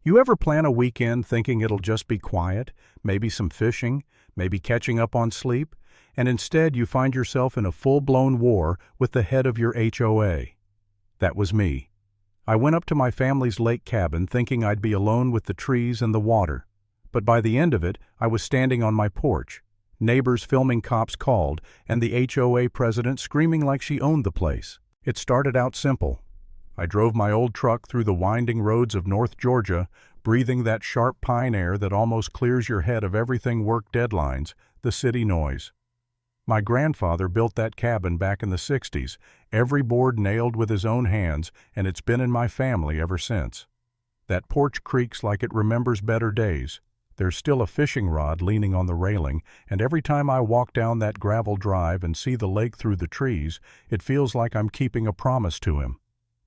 You ever plan a weekend thinking it'll just be quiet, maybe some fishing, maybe catching up on sleep, and instead you find yourself in a full-blown war with the head of your HOA? That was me. I went up to my family's lake cabin thinking I'd be alone with the trees and the water. But by the end of it, I was standing on my porch. Neighbors filming cops called, and the HOA president screaming like she owned the place. It started out simple. I drove my old truck through the winding roads of North Georgia, breathing that sharp pine air that almost clears your head of everything work deadlines, the city noise. My grandfather built that cabin back in the 60s, every board nailed with his own hands, and it's been in my family ever since. That porch creaks like it remembers better days. There's still a fishing rod leaning on the railing, and every time I walk down that gravel drive and see the lake through the trees, it feels like I'm keeping a promise to him.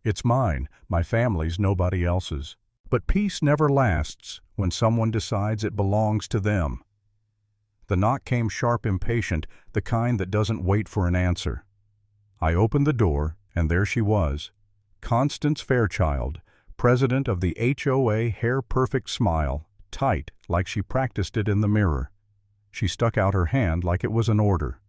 It's mine, my family's, nobody else's. But peace never lasts when someone decides it belongs to them. The knock came sharp, impatient, the kind that doesn't wait for an answer. I opened the door, and there she was, Constance Fairchild, president of the HOA Hair Perfect Smile, tight like she practiced it in the mirror. She stuck out her hand like it was an order.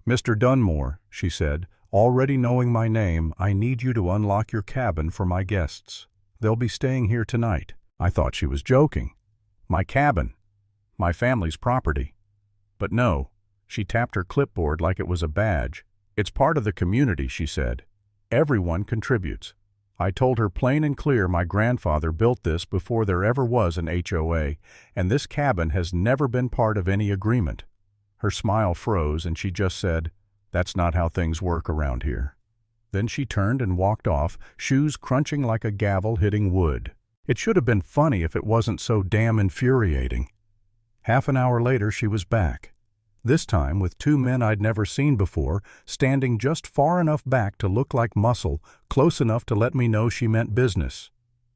"Mr. Dunmore," she said, "already knowing my name, I need you to unlock your cabin for my guests. They'll be staying here tonight." I thought she was joking. My cabin. My family's property. But no, she tapped her clipboard like it was a badge. "It's part of the community," she said. "Everyone contributes." I told her plain and clear my grandfather built this before there ever was an HOA, and this cabin has never been part of any agreement. Her smile froze and she just said, "That's not how things work around here." Then she turned and walked off, shoes crunching like a gavel hitting wood. It should have been funny if it wasn't so damn infuriating. Half an hour later she was back. This time with two men I'd never seen before, standing just far enough back to look like muscle, close enough to let me know she meant business.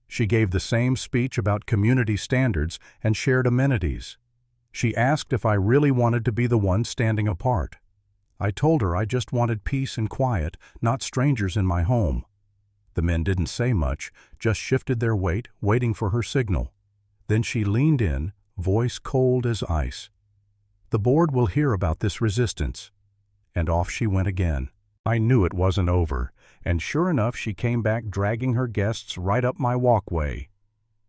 She gave the same speech about community standards and shared amenities. She asked if I really wanted to be the one standing apart. I told her I just wanted peace and quiet, not strangers in my home. The men didn't say much, just shifted their weight, waiting for her signal. Then she leaned in, voice cold as ice. "The board will hear about this resistance." And off she went again. I knew it wasn't over, and sure enough she came back dragging her guests right up my walkway.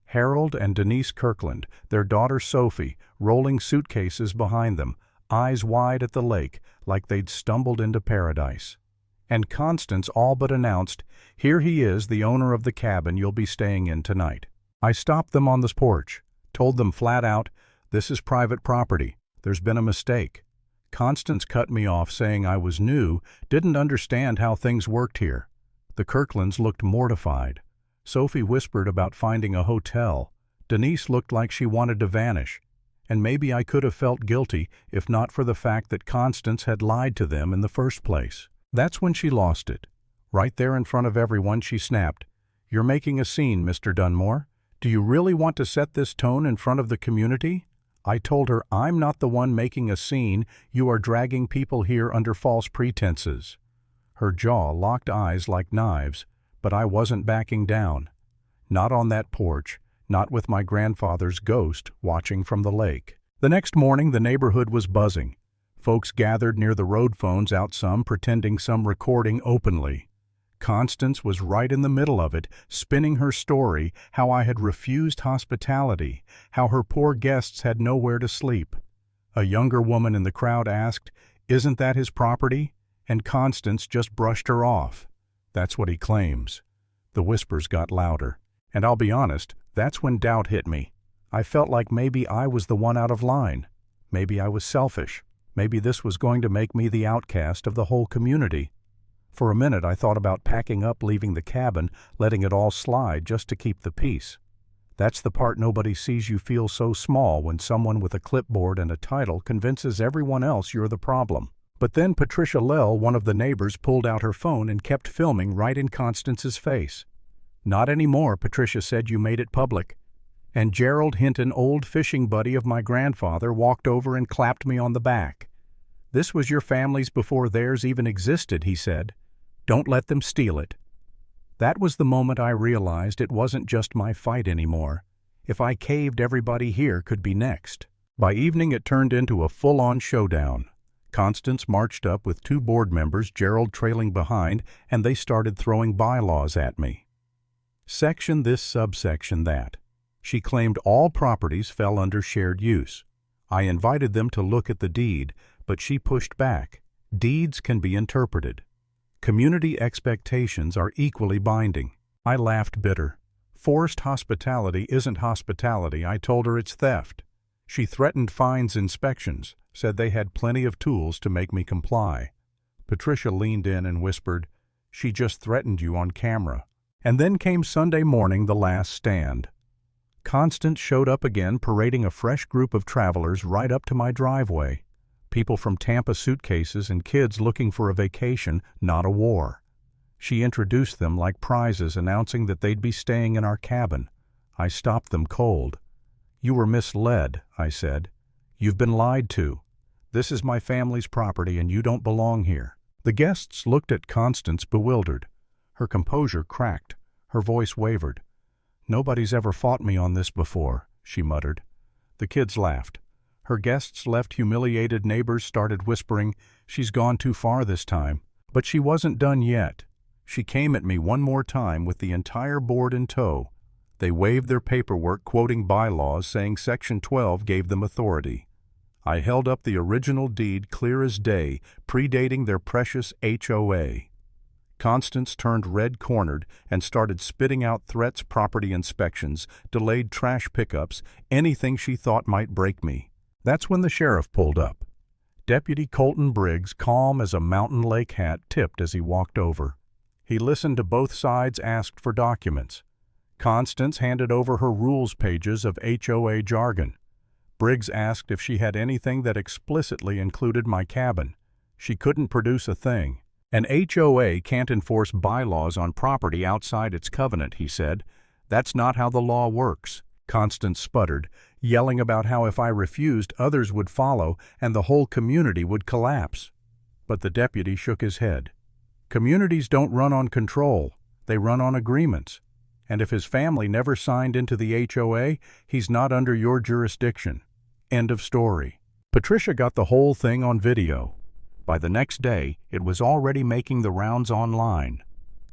Harold and Denise Kirkland, their daughter Sophie, rolling suitcases behind them, eyes wide at the lake, like they'd stumbled into paradise. And Constance all but announced, "Here he is, the owner of the cabin you'll be staying in tonight." I stopped them on the porch, told them flat out, "This is private property. There's been a mistake." Constance cut me off saying I was new, didn't understand how things worked here. The Kirklands looked mortified. Sophie whispered about finding a hotel. Denise looked like she wanted to vanish. And maybe I could have felt guilty if not for the fact that Constance had lied to them in the first place. That's when she lost it. Right there in front of everyone she snapped, "You're making a scene, Mr. Dunmore. Do you really want to set this tone in front of the community?" I told her, "I'm not the one making a scene. You are dragging people here under false pretenses." Her jaw locked eyes like knives, but I wasn't backing down. Not on that porch, not with my grandfather's ghost watching from the lake. The next morning the neighborhood was buzzing. Folks gathered near the road phones out, some pretending, some recording openly. Constance was right in the middle of it, spinning her story, how I had refused hospitality, how her poor guests had nowhere to sleep. A younger woman in the crowd asked, "Isn't that his property?" And Constance just brushed her off. "That's what he claims." The whispers got louder. And I'll be honest, that's when doubt hit me. I felt like maybe I was the one out of line. Maybe I was selfish. Maybe this was going to make me the outcast of the whole community. For a minute I thought about packing up, leaving the cabin, letting it all slide just to keep the peace. That's the part nobody sees. You feel so small when someone with a clipboard and a title convinces everyone else you're the problem. But then Patricia Lell, one of the neighbors, pulled out her phone and kept filming right in Constance's face. "Not anymore," Patricia said, "you made it public." And Gerald Hinton, old fishing buddy of my grandfather, walked over and clapped me on the back. "This was your family's before theirs even existed," he said. "Don't let them steal it." That was the moment I realized it wasn't just my fight anymore. If I caved, everybody here could be next. By evening, it turned into a full-on showdown. Constance marched up with 2 board members, Gerald trailing behind, and they started throwing bylaws at me. Section this, subsection that. She claimed all properties fell under shared use. I invited them to look at the deed, but she pushed back. Deeds can be interpreted. Community expectations are equally binding. I laughed bitter. Forced hospitality isn't hospitality. I told her it's theft. She threatened fines, inspections, said they had plenty of tools to make me comply. Patricia leaned in and whispered, "She just threatened you on camera." And then came Sunday morning, the last stand. Constance showed up again, parading a fresh group of travelers right up to my driveway. People from Tampa, suitcases and kids looking for a vacation, not a war. She introduced them like prizes, announcing that they'd be staying in our cabin. I stopped them cold. "You were misled," I said. "You've been lied to. This is my family's property and you don't belong here." The guests looked at Constance bewildered. Her composure cracked. Her voice wavered. "Nobody's ever fought me on this before," she muttered. The kids laughed. Her guests left humiliated. Neighbors started whispering, "She's gone too far this time." But she wasn't done yet. She came at me one more time with the entire board in tow. They waved their paperwork quoting bylaws, saying Section 12 gave them authority. I held up the original deed clear as day, predating their precious HOA. Constance turned red-cornered and started spitting out threats, property inspections, delayed trash pickups, anything she thought might break me. That's when the sheriff pulled up. Deputy Colton Briggs, calm as a mountain lake hat, tipped as he walked over. He listened to both sides, asked for documents. Constance handed over her rules pages of HOA jargon. Briggs asked if she had anything that explicitly included my cabin. She couldn't produce a thing. "An HOA can't enforce bylaws on property outside its covenant," he said. "That's not how the law works." Constance sputtered, yelling about how if I refused, others would follow and the whole community would collapse. But the deputy shook his head. "Communities don't run on control. They run on agreements. And if his family never signed into the HOA, he's not under your jurisdiction." End of story. Patricia got the whole thing on video. By the next day, it was already making the rounds online.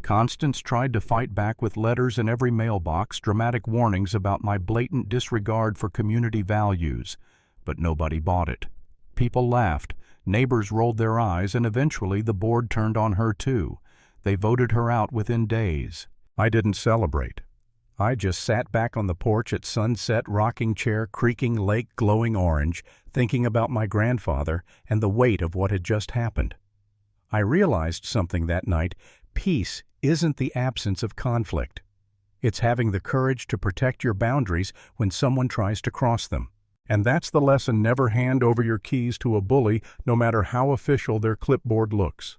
Constance tried to fight back with letters in every mailbox, dramatic warnings about my blatant disregard for community values, but nobody bought it. People laughed, neighbors rolled their eyes, and eventually the board turned on her too. They voted her out within days. I didn't celebrate. I just sat back on the porch at sunset, rocking chair, creaking lake, glowing orange, thinking about my grandfather and the weight of what had just happened. I realized something that night. Peace isn't the absence of conflict. It's having the courage to protect your boundaries when someone tries to cross them. And that's the lesson: never hand over your keys to a bully, no matter how official their clipboard looks.